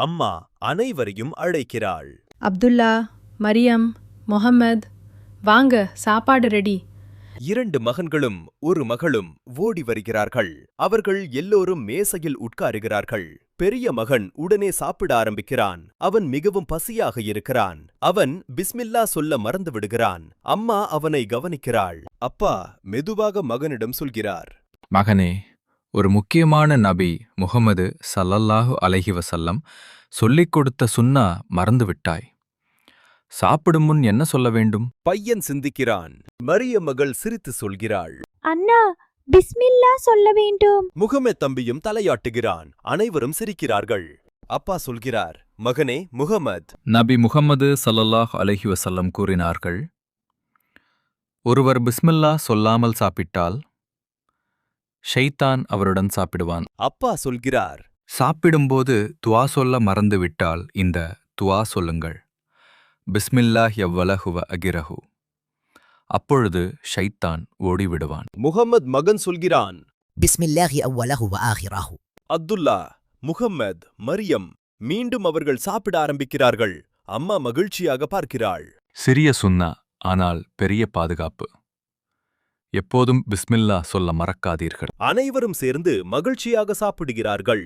அம்மா அனைவரையும் அழைக்கிறாள். அப்துல்லா, மரியம், முஹம்மது, வாங்க, சாப்பாடு ரெடி. 2 மகன்களும் ஒரு மகளும் ஓடி வருகிறார்கள். அவர்கள் எல்லோரும் மேசையில் உட்காருகிறார்கள். பெரிய மகன் உடனே சாப்பிட ஆரம்பிக்கிறான். அவன் மிகவும் பசியாக இருக்கிறான். அவன் பிஸ்மில்லா சொல்ல மறந்து விடுகிறான். அம்மா அவனை கவனிக்கிறாள். அப்பா மெதுவாக மகனிடம் சொல்கிறார். மகனே, ஒரு முக்கியமான நபி முஹம்மது ஸல்லல்லாஹு அலைஹி வஸல்லம் சொல்லிக் கொடுத்த சுன்னா மறந்துவிட்டாய். சாப்பிடும் முன் என்ன சொல்ல வேண்டும்? பையன் சிந்திக்கிறான். மரியம் மகள் சிரித்து சொல்கிறாள். அண்ணா, பிஸ்மில்லா சொல்ல வேண்டும். முகமது தம்பியும் தலையாட்டுகிறான். அனைவரும் சிரிக்கிறார்கள். அப்பா சொல்கிறார், மகனே முகமது. நபி முஹம்மது ஸல்லல்லாஹு அலைஹி வஸல்லம் கூறினார்கள், ஒருவர் பிஸ்மில்லா சொல்லாமல் சாப்பிட்டால் ஷைத்தான் அவருடன் சாப்பிடுவான். அப்பா சொல்கிறார். சாப்பிடும்போது துவா சொல்ல மறந்துவிட்டால் இந்த துவா சொல்லுங்கள், பிஸ்மில்லாஹ் யவ்வலஹுவ அகிரஹு. அப்பொழுது ஷைத்தான் ஓடிவிடுவான். முகமது மகன் சொல்கிறான். பிஸ்மில்லாஹி அவ்வலஹு வ ஆஹிரஹு. அப்துல்லா, முகம்மது, மரியம் மீண்டும் அவர்கள் சாப்பிட ஆரம்பிக்கிறார்கள். அம்மா மகிழ்ச்சியாக பார்க்கிறாள். சிறிய சுன்னா, ஆனால் பெரிய பாதுகாப்பு. எப்போதும் பிஸ்மில்லா சொல்ல மறக்காதீர்கள். அனைவரும் சேர்ந்து மகிழ்ச்சியாக சாப்பிடுகிறார்கள்.